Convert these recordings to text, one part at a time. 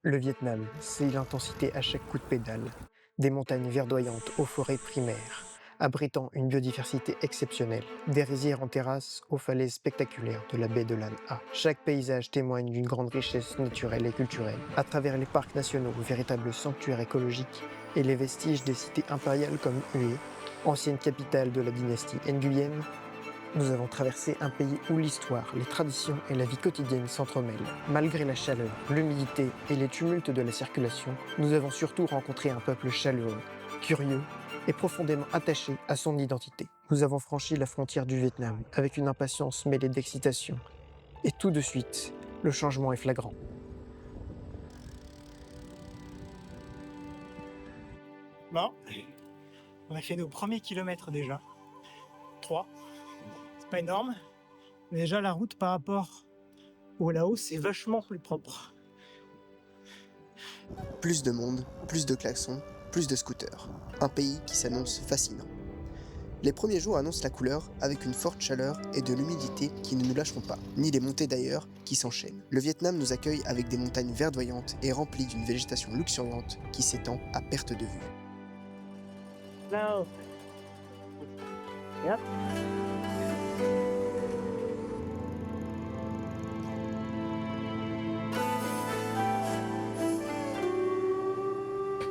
Le Vietnam, c'est l'intensité à chaque coup de pédale. Des montagnes verdoyantes aux forêts primaires, abritant une biodiversité exceptionnelle. Des rizières en terrasse aux falaises spectaculaires de la baie de Lan Ha. Chaque paysage témoigne d'une grande richesse naturelle et culturelle. À travers les parcs nationaux, véritables sanctuaires écologiques, et les vestiges des cités impériales comme Hue, ancienne capitale de la dynastie Nguyen, nous avons traversé un pays où l'histoire, les traditions et la vie quotidienne s'entremêlent. Malgré la chaleur, l'humidité et les tumultes de la circulation, nous avons surtout rencontré un peuple chaleureux, curieux et profondément attaché à son identité. Nous avons franchi la frontière du Vietnam avec une impatience mêlée d'excitation. Et tout de suite, le changement est flagrant. Bon, on a fait nos premiers kilomètres déjà. 3. C'est pas énorme. Mais déjà, la route par rapport au Laos, c'est vachement plus propre. Plus de monde, plus de klaxons, plus de scooters. Un pays qui s'annonce fascinant. Les premiers jours annoncent la couleur avec une forte chaleur et de l'humidité qui ne nous lâcheront pas, ni les montées d'ailleurs qui s'enchaînent. Le Vietnam nous accueille avec des montagnes verdoyantes et remplies d'une végétation luxuriante qui s'étend à perte de vue. Là, yep.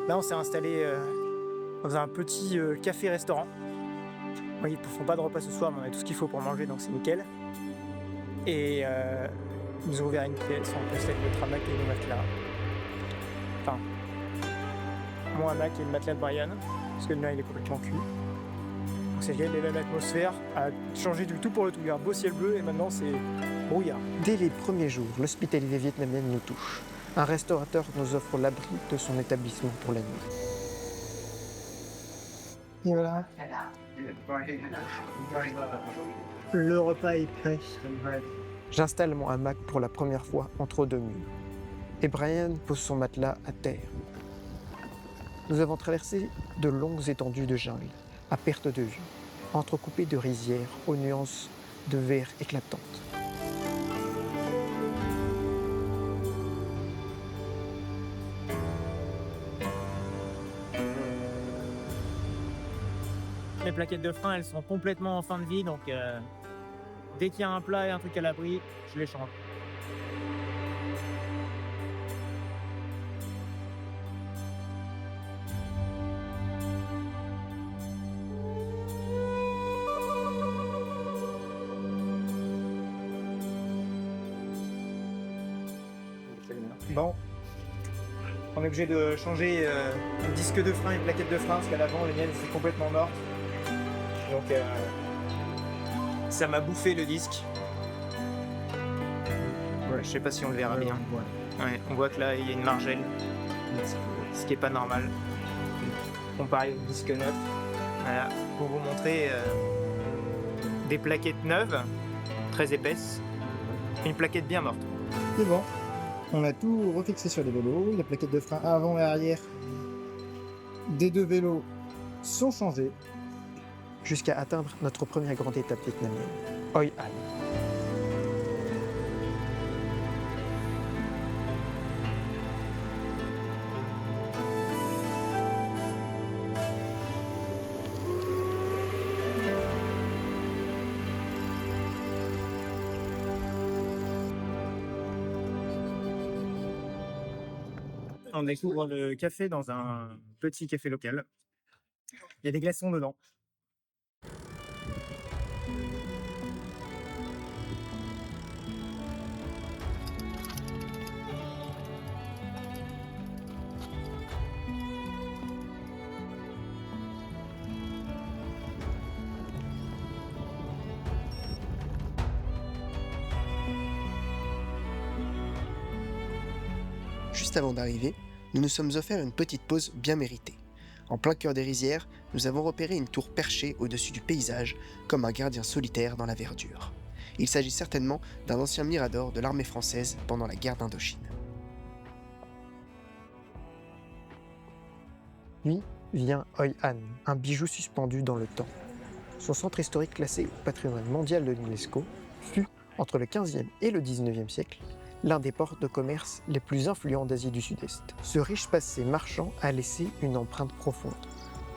Là, on s'est installé dans un petit café-restaurant. Ils ne font pas de repas ce soir, mais on a tout ce qu'il faut pour manger, donc c'est nickel. Et ils nous ont ouvert une pièce, on peut se mettre notre hamac et nos matelas. Enfin, mon hamac et le matelas de Brian, parce que le mien il est complètement cuit. Donc c'est génial, l'atmosphère a changé du tout pour le tout. Il y a un beau ciel bleu et maintenant c'est brouillard. Dès les premiers jours, l'hospitalité vietnamienne nous touche. Un restaurateur nous offre l'abri de son établissement pour la nuit. Et voilà. Le repas est prêt. J'installe mon hamac pour la première fois entre deux murs. Et Brian pose son matelas à terre. Nous avons traversé de longues étendues de jungle, à perte de vue, entrecoupées de rizières aux nuances de vert éclatantes. Les plaquettes de frein, elles sont complètement en fin de vie, donc dès qu'il y a un plat et un truc à l'abri, je les change. Bon, on est obligé de changer le disque de frein et plaquette de frein parce qu'à l'avant, les miennes étaient complètement mortes. Donc ça m'a bouffé le disque. Ouais, je sais pas si on le verra bien. Ouais, on voit que là, il y a une margelle, ce qui est pas normal. Comparé au disque neuf. Voilà, pour vous montrer des plaquettes neuves, très épaisses, et une plaquette bien morte. C'est bon. On a tout refixé sur les vélos. Les plaquettes de frein avant et arrière des deux vélos sont changées. Jusqu'à atteindre notre première grande étape vietnamienne, Hoi An. On découvre le café dans un petit café local. Il y a des glaçons dedans. Juste avant d'arriver, nous nous sommes offerts une petite pause bien méritée. En plein cœur des rizières, nous avons repéré une tour perchée au-dessus du paysage, comme un gardien solitaire dans la verdure. Il s'agit certainement d'un ancien mirador de l'armée française pendant la guerre d'Indochine. Puis vient Hoi An, un bijou suspendu dans le temps. Son centre historique classé au patrimoine mondial de l'UNESCO fut, entre le 15e et le 19e siècle, l'un des ports de commerce les plus influents d'Asie du Sud-Est. Ce riche passé marchand a laissé une empreinte profonde.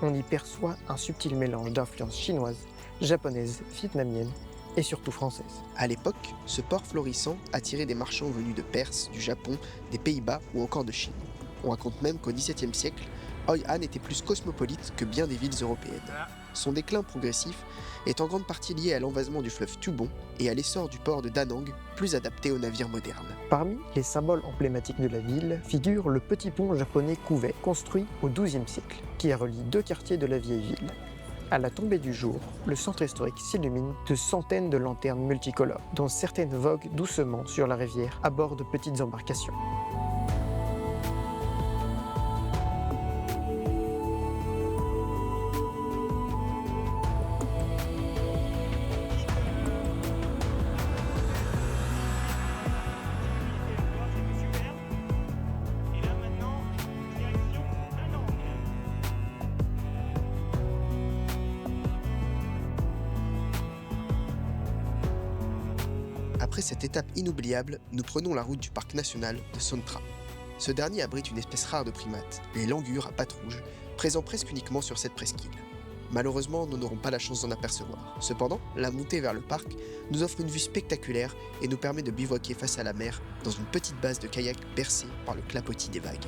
On y perçoit un subtil mélange d'influences chinoises, japonaises, vietnamiennes et surtout françaises. À l'époque, ce port florissant attirait des marchands venus de Perse, du Japon, des Pays-Bas ou encore de Chine. On raconte même qu'au XVIIe siècle, Hoi An était plus cosmopolite que bien des villes européennes. Son déclin progressif est en grande partie lié à l'envasement du fleuve Tubon et à l'essor du port de Da Nang, plus adapté aux navires modernes. Parmi les symboles emblématiques de la ville figure le petit pont japonais Kouvet, construit au XIIe siècle, qui relie deux quartiers de la vieille ville. À la tombée du jour, le centre historique s'illumine de centaines de lanternes multicolores, dont certaines voguent doucement sur la rivière à bord de petites embarcations. Après cette étape inoubliable, nous prenons la route du parc national de Son Tra. Ce dernier abrite une espèce rare de primates, les langurs à pattes rouges, présents presque uniquement sur cette presqu'île. Malheureusement, nous n'aurons pas la chance d'en apercevoir. Cependant, la montée vers le parc nous offre une vue spectaculaire et nous permet de bivouaquer face à la mer dans une petite base de kayak bercée par le clapotis des vagues.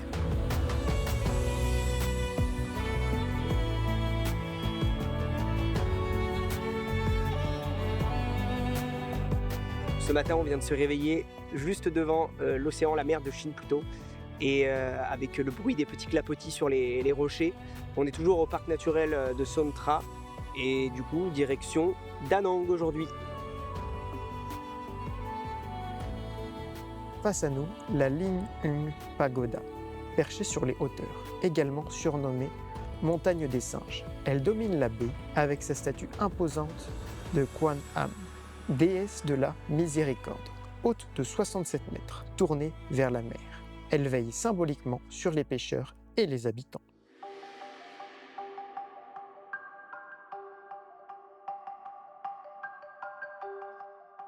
Ce matin, on vient de se réveiller juste devant l'océan, la mer de Chine plutôt, et avec le bruit des petits clapotis sur les rochers. On est toujours au parc naturel de Son Tra, et du coup, direction Da Nang aujourd'hui. Face à nous, la Ling Hung Pagoda, perchée sur les hauteurs, également surnommée Montagne des Singes. Elle domine la baie avec sa statue imposante de Quan Am, déesse de la miséricorde, haute de 67 mètres, tournée vers la mer. Elle veille symboliquement sur les pêcheurs et les habitants.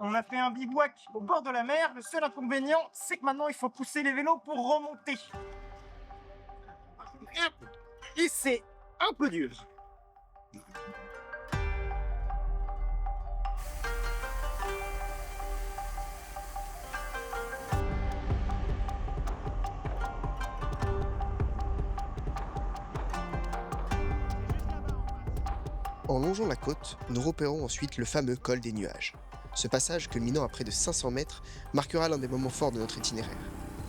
On a fait un bivouac au bord de la mer. Le seul inconvénient, c'est que maintenant il faut pousser les vélos pour remonter. Et c'est un peu dur. En longeant la côte, nous repérons ensuite le fameux col des nuages. Ce passage, culminant à près de 500 mètres, marquera l'un des moments forts de notre itinéraire.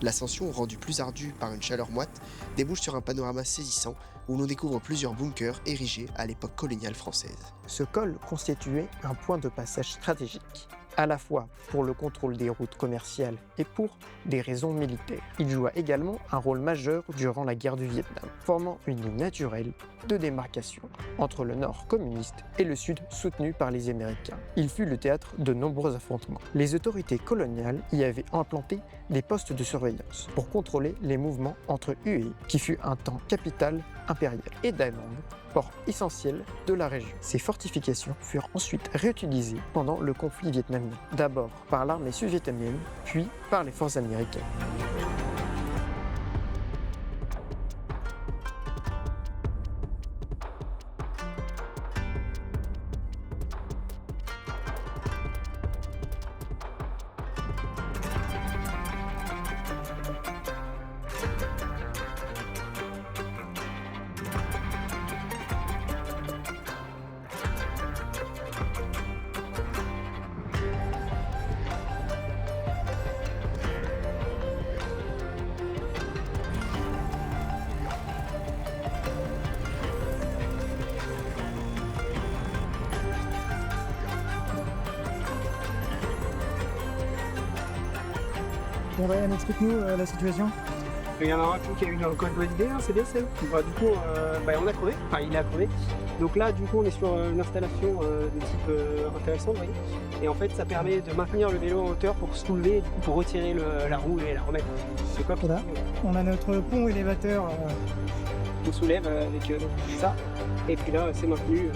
L'ascension, rendue plus ardue par une chaleur moite, débouche sur un panorama saisissant où l'on découvre plusieurs bunkers érigés à l'époque coloniale française. Ce col constituait un point de passage stratégique, à la fois pour le contrôle des routes commerciales et pour des raisons militaires. Il joua également un rôle majeur durant la guerre du Vietnam, formant une ligne naturelle de démarcation entre le nord communiste et le sud soutenu par les Américains. Il fut le théâtre de nombreux affrontements. Les autorités coloniales y avaient implanté des postes de surveillance pour contrôler les mouvements entre Hue, qui fut un temps capitale impériale, et Da Nang, port essentiel de la région. Ces fortifications furent ensuite réutilisées pendant le conflit vietnamien, d'abord par l'armée sud-vietnamienne, puis par les forces américaines. Bon Ryan, explique-nous la situation. Il y en a un qui a eu un code validé, hein, c'est bien celle. Du coup, on a crevé, enfin il a crevé. Donc là, du coup, on est sur une installation de type intéressant, vous voyez. Et en fait, ça permet de maintenir le vélo en hauteur pour soulever, du coup, pour retirer la roue et la remettre. C'est quoi Voilà. On a notre pont élévateur. On soulève avec ça. Et puis là, c'est maintenu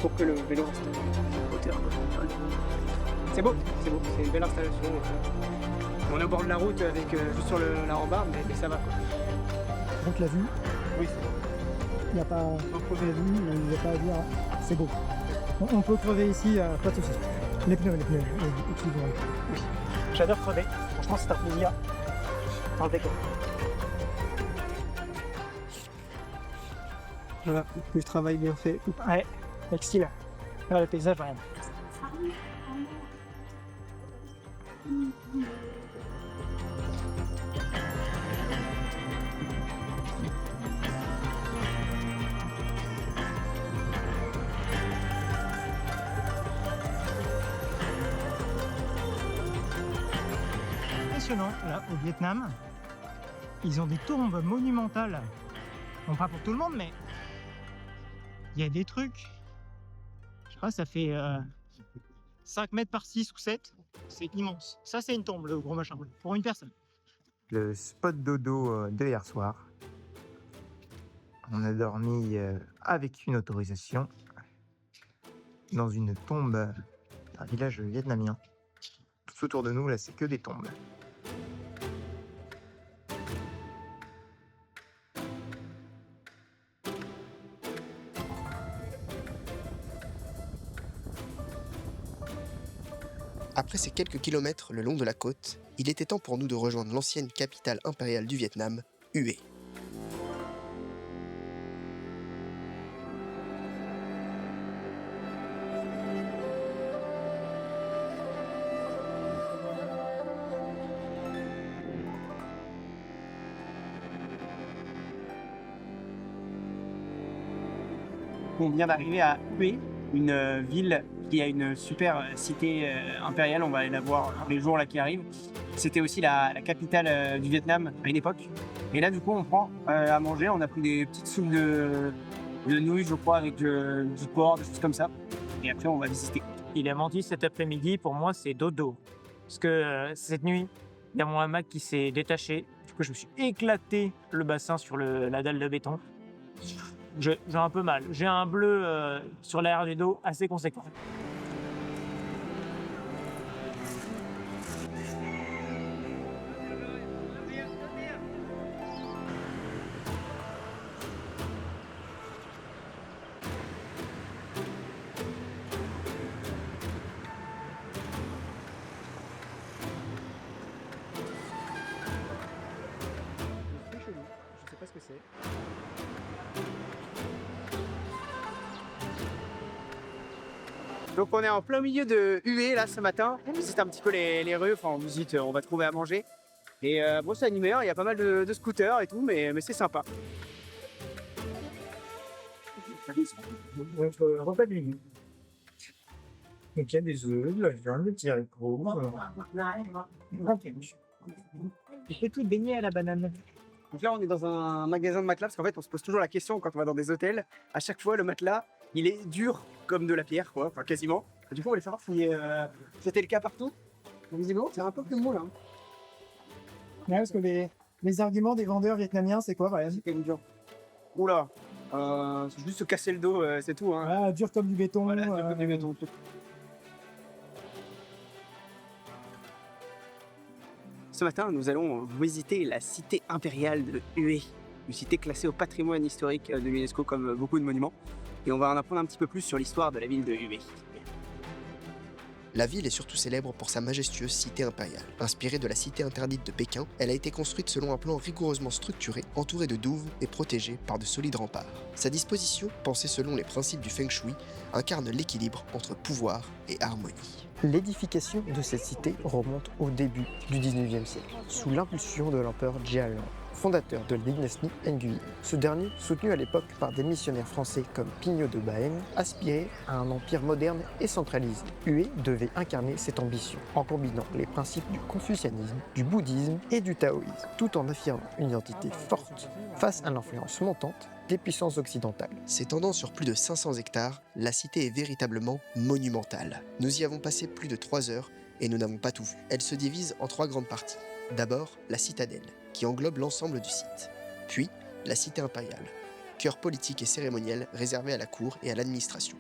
pour que le vélo reste en hauteur. C'est beau, c'est une belle installation. On est au bord de la route avec juste sur la rambarde, mais ça va quoi. Donc la vue, Oui. il n'y a pas à crever la vue, il n'y a pas à dire c'est beau. On peut crever ici, pas de soucis. Les pneus, excusez-moi. Oui. J'adore crever, franchement c'est un plaisir. Dans le décor. Voilà, le travail bien fait. Ouais, avec style. Là, le paysage, rien. Impressionnant, là, au Vietnam. Ils ont des tombes monumentales. Bon, pas pour tout le monde, mais il y a des trucs. Je sais pas, ça fait 5 mètres par 6 ou 7. C'est immense. Ça, c'est une tombe, le gros machin, pour une personne. Le spot dodo de hier soir. On a dormi avec une autorisation dans une tombe d'un village vietnamien. Tout autour de nous, là, c'est que des tombes. Après ces quelques kilomètres le long de la côte, il était temps pour nous de rejoindre l'ancienne capitale impériale du Vietnam, Hue. On vient d'arriver à Hue, une ville qui a une super cité impériale. On va aller la voir les jours là qui arrivent. C'était aussi la capitale du Vietnam à une époque. Et là, du coup, on prend à manger. On a pris des petites soupes de nouilles, je crois, avec du porc, des choses comme ça. Et après, on va visiter. Il a menti cet après-midi, pour moi, c'est dodo. Parce que cette nuit, il y a mon hamac qui s'est détaché. Du coup, je me suis éclaté le bassin sur la dalle de béton. J'ai un peu mal. J'ai un bleu sur l'arrière du dos assez conséquent. Je sais pas ce que c'est. Donc on est en plein milieu de Hue là ce matin. On visite un petit peu les rues, enfin on visite, on va trouver à manger. Et bon c'est animé, il y a pas mal de scooters et tout, mais c'est sympa. Notre repas de midi. Donc il y a des œufs, de la viande, des petits haricots. Je fais tout baigner à la banane. Donc là on est dans un magasin de matelas parce qu'en fait on se pose toujours la question quand on va dans des hôtels. À chaque fois le matelas il est dur comme de la pierre quoi, enfin quasiment. Du coup on voulait savoir si c'était le cas partout. Donc, visiblement c'est un peu plus mou là. Ouais, parce que les arguments des vendeurs vietnamiens, c'est quoi, Brian? C'est quand même dur. Oula, c'est juste se casser le dos, c'est tout. Hein. Ah, dur comme du béton. Voilà, dur comme du béton. Ce matin, nous allons visiter la cité impériale de Hue, une cité classée au patrimoine historique de l'UNESCO comme beaucoup de monuments. Et on va en apprendre un petit peu plus sur l'histoire de la ville de Hue. La ville est surtout célèbre pour sa majestueuse cité impériale. Inspirée de la cité interdite de Pékin, elle a été construite selon un plan rigoureusement structuré, entourée de douves et protégée par de solides remparts. Sa disposition, pensée selon les principes du Feng Shui, incarne l'équilibre entre pouvoir et harmonie. L'édification de cette cité remonte au début du 19e siècle, sous l'impulsion de l'empereur Jialong, fondateur de la dynastie Nguyen. Ce dernier, soutenu à l'époque par des missionnaires français comme Pignot de Baën, aspirait à un empire moderne et centralisé. Hue devait incarner cette ambition, en combinant les principes du confucianisme, du bouddhisme et du taoïsme, tout en affirmant une identité forte face à l'influence montante des puissances occidentales. S'étendant sur plus de 500 hectares, la cité est véritablement monumentale. Nous y avons passé plus de 3 heures et nous n'avons pas tout vu. Elle se divise en 3 grandes parties. D'abord, la citadelle, qui englobe l'ensemble du site. Puis, la cité impériale, cœur politique et cérémoniel réservé à la cour et à l'administration.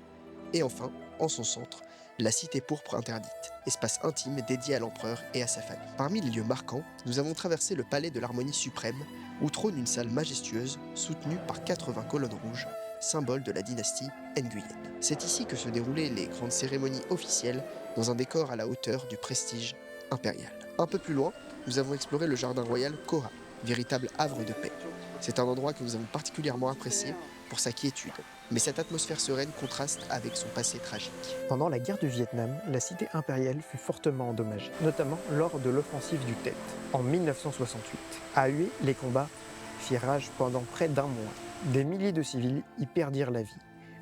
Et enfin, en son centre la cité pourpre interdite, espace intime dédié à l'empereur et à sa famille. Parmi les lieux marquants, nous avons traversé le palais de l'harmonie suprême, où trône une salle majestueuse soutenue par 80 colonnes rouges, symbole de la dynastie Nguyen. C'est ici que se déroulaient les grandes cérémonies officielles, dans un décor à la hauteur du prestige impérial. Un peu plus loin, nous avons exploré le jardin royal Koha, véritable havre de paix. C'est un endroit que nous avons particulièrement apprécié pour sa quiétude, mais cette atmosphère sereine contraste avec son passé tragique. Pendant la guerre du Vietnam, la cité impériale fut fortement endommagée, notamment lors de l'offensive du Tet en 1968. À Hue, les combats firent rage pendant près d'un mois. Des milliers de civils y perdirent la vie,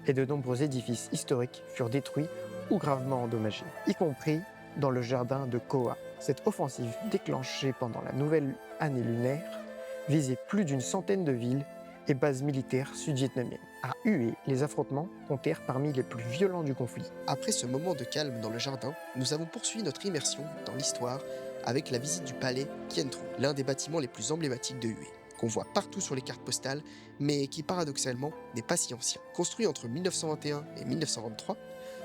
et de nombreux édifices historiques furent détruits ou gravement endommagés, y compris dans le jardin de Koha. Cette offensive, déclenchée pendant la nouvelle année lunaire, visait plus d'une centaine de villes et bases militaires sud-vietnamiennes. À Hue, les affrontements comptèrent parmi les plus violents du conflit. Après ce moment de calme dans le jardin, nous avons poursuivi notre immersion dans l'histoire avec la visite du palais Quien Tru, l'un des bâtiments les plus emblématiques de Hue, qu'on voit partout sur les cartes postales, mais qui paradoxalement n'est pas si ancien. Construit entre 1921 et 1923,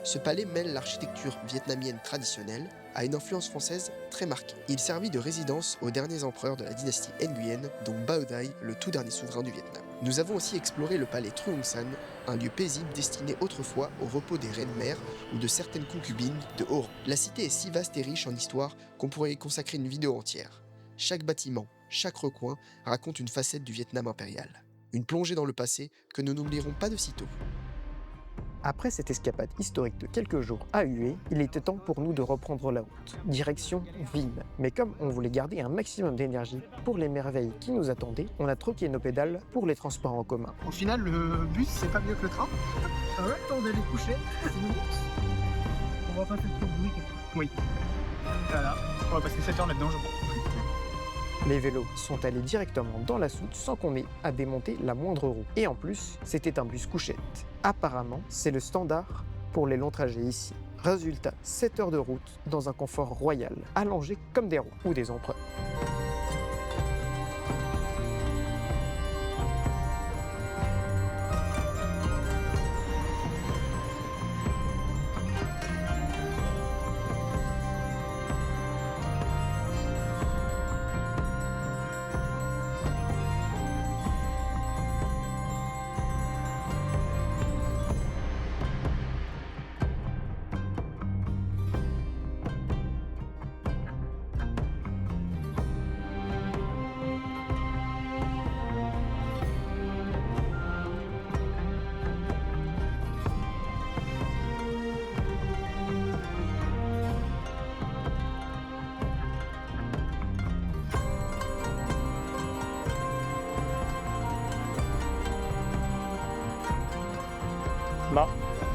ce palais mêle l'architecture vietnamienne traditionnelle à une influence française très marquée. Il servit de résidence aux derniers empereurs de la dynastie Nguyen, dont Bao Dai, le tout dernier souverain du Vietnam. Nous avons aussi exploré le palais Truong San, un lieu paisible destiné autrefois au repos des reines-mères ou de certaines concubines de haut rang. La cité est si vaste et riche en histoire qu'on pourrait y consacrer une vidéo entière. Chaque bâtiment, chaque recoin raconte une facette du Vietnam impérial. Une plongée dans le passé que nous n'oublierons pas de sitôt. Après cette escapade historique de quelques jours à Hue, il était temps pour nous de reprendre la route, direction ville. Mais comme on voulait garder un maximum d'énergie pour les merveilles qui nous attendaient, on a troqué nos pédales pour les transports en commun. Au final, le bus, c'est pas mieux que le train. Ah ouais, on allait coucher. C'est le bus. On va pas faire trop de bruit. Oui. Voilà. On va passer 7 heures là-dedans, je pense. Les vélos sont allés directement dans la soute sans qu'on ait à démonter la moindre roue. Et en plus, c'était un bus couchette. Apparemment, c'est le standard pour les longs trajets ici. Résultat, 7 heures de route dans un confort royal, allongé comme des rois ou des empereurs.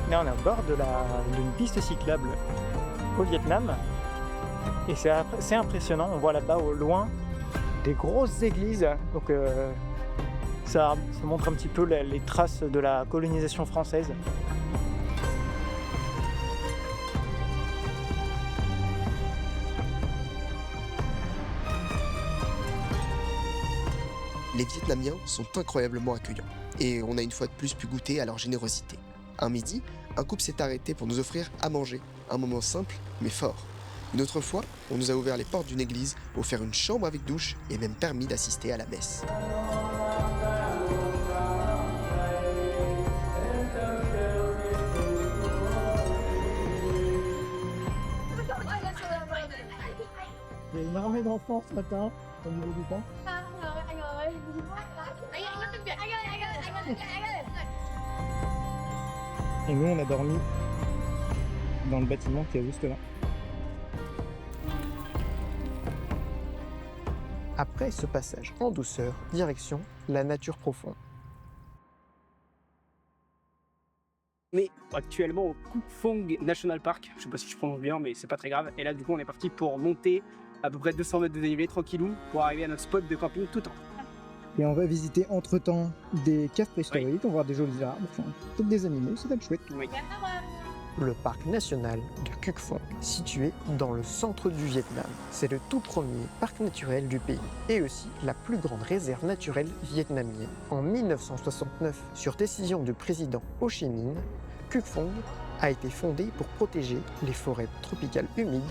Là, on est au bord d'une piste cyclable au Vietnam. Et c'est assez impressionnant. On voit là-bas au loin des grosses églises. Donc ça montre un petit peu les traces de la colonisation française. Les Vietnamiens sont incroyablement accueillants, et on a une fois de plus pu goûter à leur générosité. Un midi, un couple s'est arrêté pour nous offrir à manger, un moment simple mais fort. Une autre fois, on nous a ouvert les portes d'une église, offert une chambre avec douche et même permis d'assister à la messe. Il y a une armée d'enfants ce matin au niveau du camp. Et nous, on a dormi dans le bâtiment qui est juste là. Après ce passage en douceur, direction la nature profonde. On est actuellement au Cuc Phuong National Park. Je sais pas si je prononce bien, mais c'est pas très grave. Et là, du coup, on est parti pour monter à peu près 200 mètres de dénivelé tranquillou pour arriver à notre spot de camping tout en. Et on va visiter entre-temps des caves préhistoriques, on va voir des jolis arbres, enfin, peut-être des animaux, ça va être chouette. Oui. Le parc national de Cuc Phuong, situé dans le centre du Vietnam. C'est le tout premier parc naturel du pays et aussi la plus grande réserve naturelle vietnamienne. En 1969, sur décision du président Ho Chi Minh, Cuc Phuong a été fondé pour protéger les forêts tropicales humides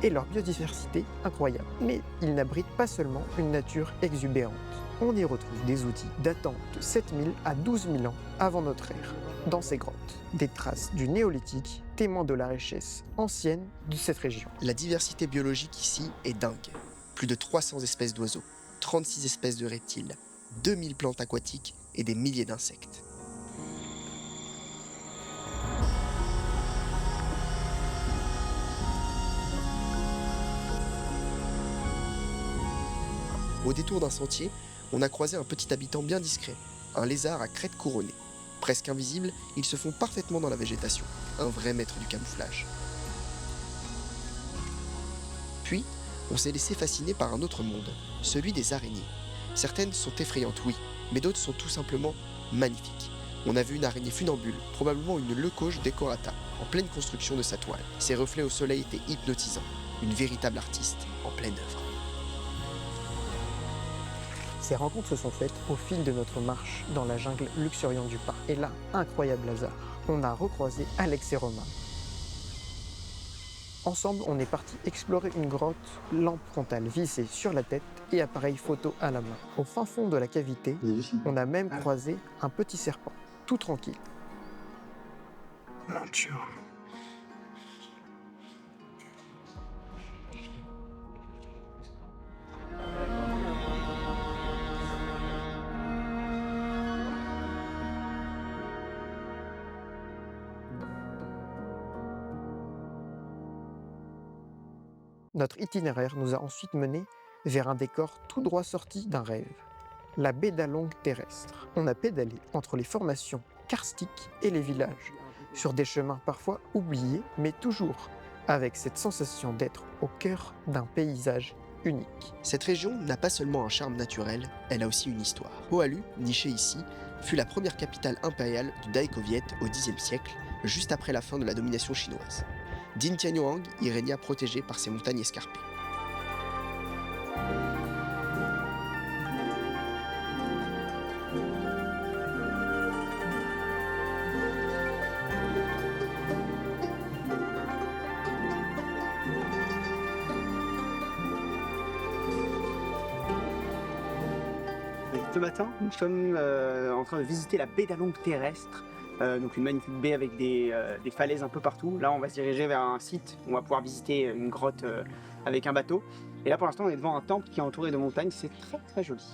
et leur biodiversité incroyable. Mais il n'abrite pas seulement une nature exubérante. On y retrouve des outils datant de 7000 à 12 000 ans avant notre ère, dans ces grottes. Des traces du néolithique témoignent de la richesse ancienne de cette région. La diversité biologique ici est dingue. Plus de 300 espèces d'oiseaux, 36 espèces de reptiles, 2000 plantes aquatiques et des milliers d'insectes. Au détour d'un sentier, on a croisé un petit habitant bien discret, un lézard à crête couronnée. Presque invisible, ils se font parfaitement dans la végétation, un vrai maître du camouflage. Puis, on s'est laissé fasciner par un autre monde, celui des araignées. Certaines sont effrayantes, oui, mais d'autres sont tout simplement magnifiques. On a vu une araignée funambule, probablement une leucoge decorata, en pleine construction de sa toile. Ses reflets au soleil étaient hypnotisants, une véritable artiste en pleine œuvre. Ces rencontres se sont faites au fil de notre marche dans la jungle luxuriante du parc. Et là, incroyable hasard, on a recroisé Alex et Romain. Ensemble, on est parti explorer une grotte, lampe frontale vissée sur la tête et appareil photo à la main. Au fin fond de la cavité, on a même croisé un petit serpent, tout tranquille. Mon Dieu. Notre itinéraire nous a ensuite menés vers un décor tout droit sorti d'un rêve. La baie d'Along terrestre. On a pédalé entre les formations karstiques et les villages, sur des chemins parfois oubliés, mais toujours avec cette sensation d'être au cœur d'un paysage unique. Cette région n'a pas seulement un charme naturel, elle a aussi une histoire. Oahu, nichée ici, fut la première capitale impériale du Daikoviet au Xe siècle, juste après la fin de la domination chinoise. Din Tianhuang y régna protégé par ses montagnes escarpées. Ce matin, nous sommes en train de visiter la baie d'Along terrestre, donc une magnifique baie avec des falaises un peu partout. Là, on va se diriger vers un site où on va pouvoir visiter une grotte avec un bateau. Et là, pour l'instant, on est devant un temple qui est entouré de montagnes. C'est très très joli.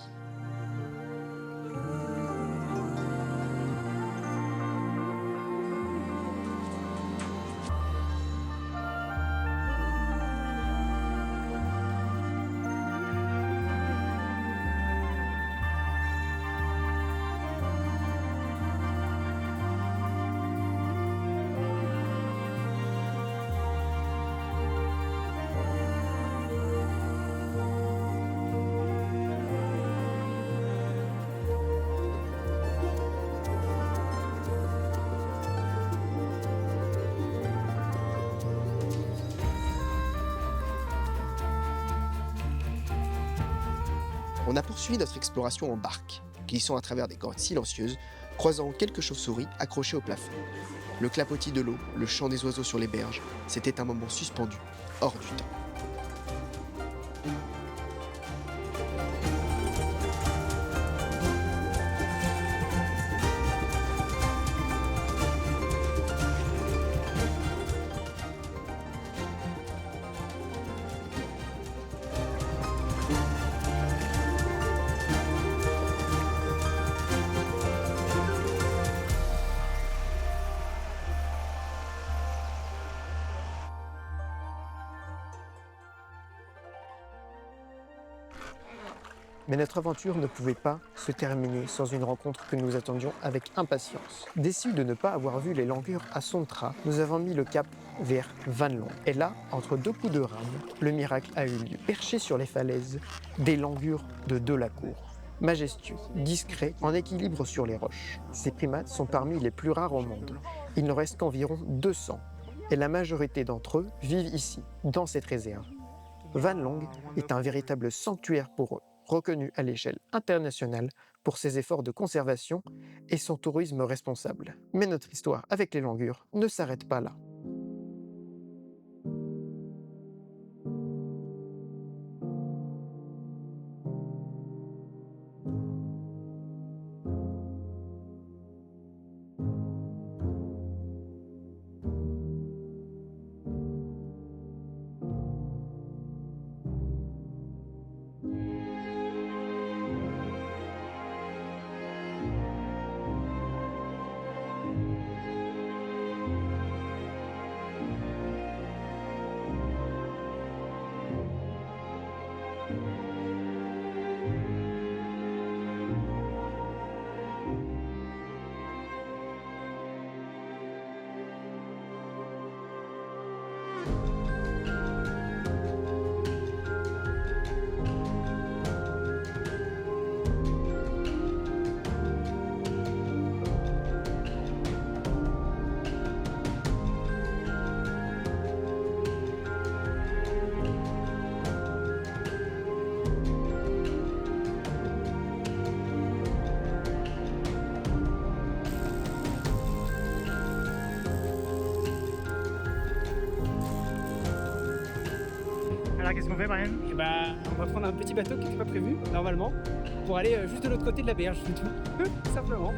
On a poursuivi notre exploration en barque, glissant à travers des grottes silencieuses, croisant quelques chauves-souris accrochées au plafond. Le clapotis de l'eau, le chant des oiseaux sur les berges, c'était un moment suspendu, hors du temps. Mais notre aventure ne pouvait pas se terminer sans une rencontre que nous attendions avec impatience. Déçus de ne pas avoir vu les langurs à Sontra, nous avons mis le cap vers Van Long. Et là, entre deux coups de rame, le miracle a eu lieu. Perchés sur les falaises, des langurs de Delacour. Majestueux, discrets, en équilibre sur les roches. Ces primates sont parmi les plus rares au monde. Il n'en reste qu'environ 200. Et la majorité d'entre eux vivent ici, dans cette réserve. Van Long est un véritable sanctuaire pour eux, reconnu à l'échelle internationale pour ses efforts de conservation et son tourisme responsable. Mais notre histoire avec les langurs ne s'arrête pas là. Alors qu'est-ce qu'on fait, Brian? Et bah, on va prendre un petit bateau qui n'était pas prévu, normalement, pour aller juste de l'autre côté de la berge, c'est tout. Simplement.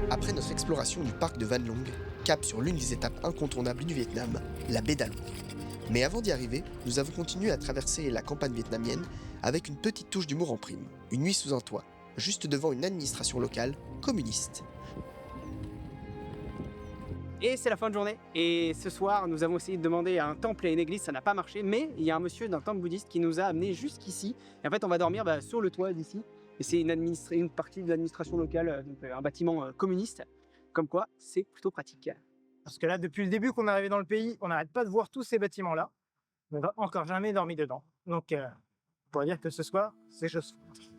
Après notre exploration du parc de Van Long, cap sur l'une des étapes incontournables du Vietnam, la baie d'Along. Mais avant d'y arriver, nous avons continué à traverser la campagne vietnamienne avec une petite touche d'humour en prime. Une nuit sous un toit, juste devant une administration locale communiste. Et c'est la fin de journée. Et ce soir, nous avons essayé de demander à un temple et à une église, ça n'a pas marché. Mais il y a un monsieur d'un temple bouddhiste qui nous a amenés jusqu'ici. Et en fait, on va dormir sur le toit d'ici. Et c'est une partie de l'administration locale, donc un bâtiment communiste. Comme quoi, c'est plutôt pratique. Parce que là, depuis le début qu'on est arrivé dans le pays, on n'arrête pas de voir tous ces bâtiments-là. On n'a encore jamais dormi dedans. Donc, on pourrait dire que ce soir, c'est chose faite.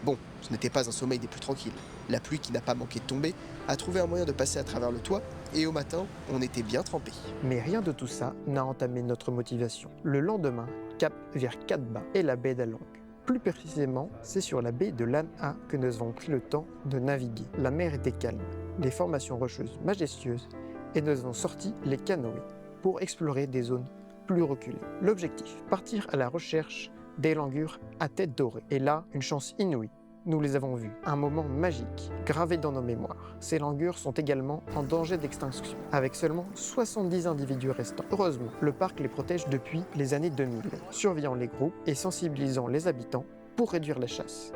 Bon, ce n'était pas un sommeil des plus tranquilles. La pluie qui n'a pas manqué de tomber a trouvé un moyen de passer à travers le toit, et au matin, on était bien trempés. Mais rien de tout ça n'a entamé notre motivation. Le lendemain, cap vers Cat Ba et la baie d'Along. Plus précisément, c'est sur la baie de Lan Ha que nous avons pris le temps de naviguer. La mer était calme, les formations rocheuses majestueuses, et nous avons sorti les canoës pour explorer des zones plus reculées. L'objectif, partir à la recherche des langurs à tête dorée. Et là, une chance inouïe. Nous les avons vus, un moment magique, gravé dans nos mémoires. Ces langurs sont également en danger d'extinction, avec seulement 70 individus restants. Heureusement, le parc les protège depuis les années 2000, surveillant les groupes et sensibilisant les habitants pour réduire la chasse.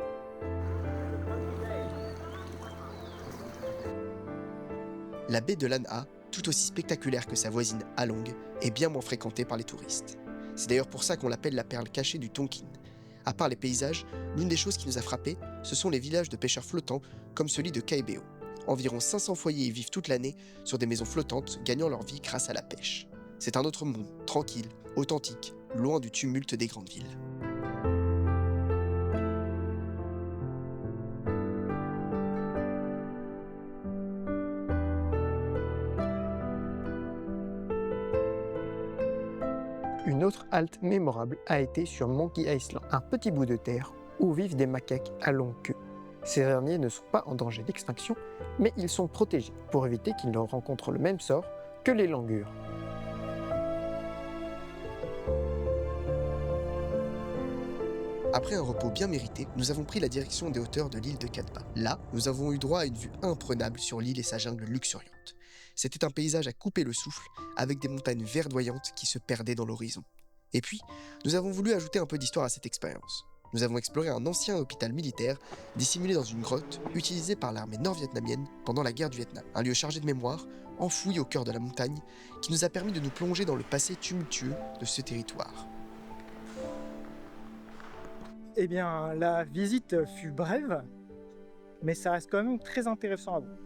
La baie de Lan Ha, tout aussi spectaculaire que sa voisine Along, est bien moins fréquentée par les touristes. C'est d'ailleurs pour ça qu'on l'appelle la perle cachée du Tonkin. À part les paysages, l'une des choses qui nous a frappés, ce sont les villages de pêcheurs flottants, comme celui de Kai Beo. Environ 500 foyers y vivent toute l'année sur des maisons flottantes, gagnant leur vie grâce à la pêche. C'est un autre monde, tranquille, authentique, loin du tumulte des grandes villes. Une autre halte mémorable a été sur Monkey Island, un petit bout de terre où vivent des macaques à longue queue. Ces derniers ne sont pas en danger d'extinction, mais ils sont protégés pour éviter qu'ils ne rencontrent le même sort que les langurs. Après un repos bien mérité, nous avons pris la direction des hauteurs de l'île de Cat Ba. Là, nous avons eu droit à une vue imprenable sur l'île et sa jungle luxuriante. C'était un paysage à couper le souffle, avec des montagnes verdoyantes qui se perdaient dans l'horizon. Et puis, nous avons voulu ajouter un peu d'histoire à cette expérience. Nous avons exploré un ancien hôpital militaire, dissimulé dans une grotte, utilisé par l'armée nord-vietnamienne pendant la guerre du Vietnam. Un lieu chargé de mémoire, enfoui au cœur de la montagne, qui nous a permis de nous plonger dans le passé tumultueux de ce territoire. Eh bien, la visite fut brève, mais ça reste quand même très intéressant à voir.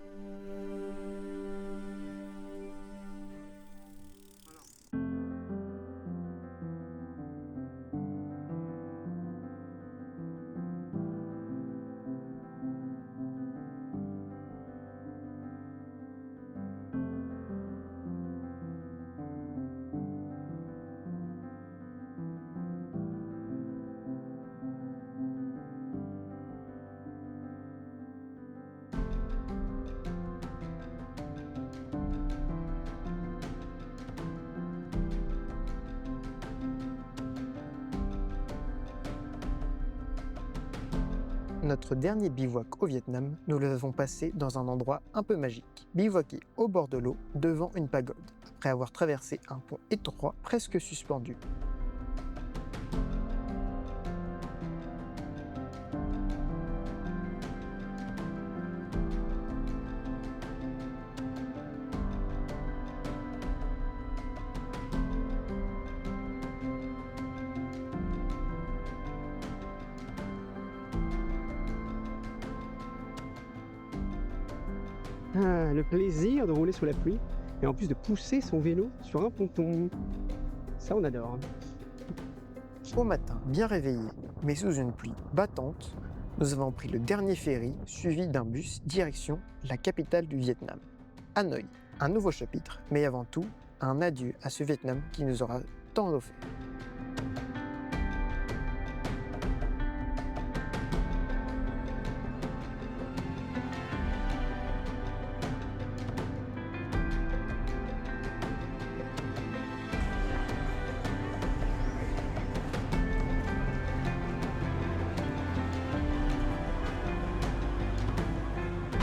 Notre dernier bivouac au Vietnam, nous l'avons passé dans un endroit un peu magique. Bivouaqué au bord de l'eau, devant une pagode, après avoir traversé un pont étroit presque suspendu. Ah, le plaisir de rouler sous la pluie et en plus de pousser son vélo sur un ponton. Ça, on adore. Au matin, bien réveillés, mais sous une pluie battante, nous avons pris le dernier ferry suivi d'un bus direction la capitale du Vietnam, Hanoï. Un nouveau chapitre, mais avant tout, un adieu à ce Vietnam qui nous aura tant offert.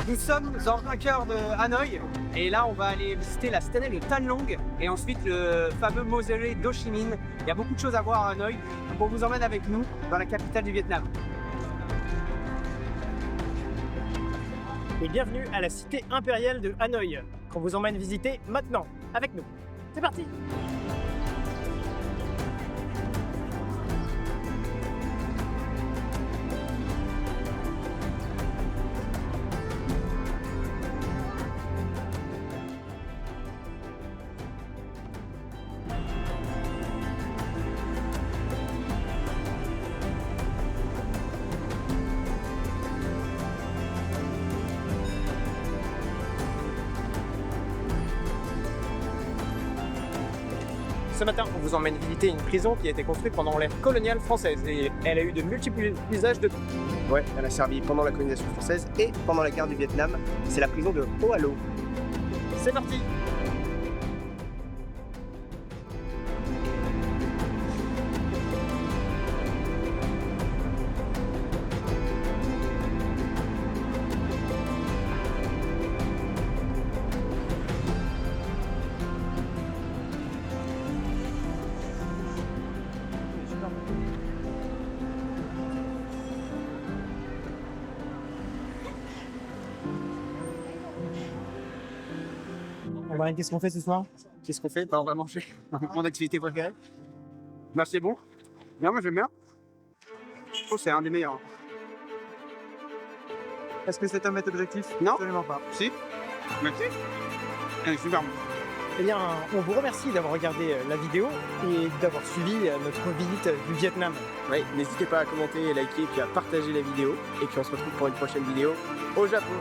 Nous sommes en plein cœur de Hanoï et là on va aller visiter la citadelle de Tan Long et ensuite le fameux mausolée d'Ho Chi Minh. Il y a beaucoup de choses à voir à Hanoï, donc on vous emmène avec nous dans la capitale du Vietnam. Et bienvenue à la cité impériale de Hanoï, qu'on vous emmène visiter maintenant, avec nous. C'est parti! Ce matin, on vous emmène visiter une prison qui a été construite pendant l'ère coloniale française et elle a eu de multiples usages de... Ouais, elle a servi pendant la colonisation française et pendant la guerre du Vietnam. C'est la prison de Ho Alo. C'est parti! Brian, qu'est-ce qu'on fait ce soir? Qu'est-ce qu'on fait? Bah, on va manger. Mon activité préférée. Bah c'est bon. Non, moi j'aime bien. Je trouve que c'est un des meilleurs. Est-ce que cet homme est objectif? Non. Absolument pas. Si. Merci. Elle est super bon. Eh bien, on vous remercie d'avoir regardé la vidéo et d'avoir suivi notre visite du Vietnam. Ouais, n'hésitez pas à commenter, liker et puis à partager la vidéo. Et puis on se retrouve pour une prochaine vidéo au Japon.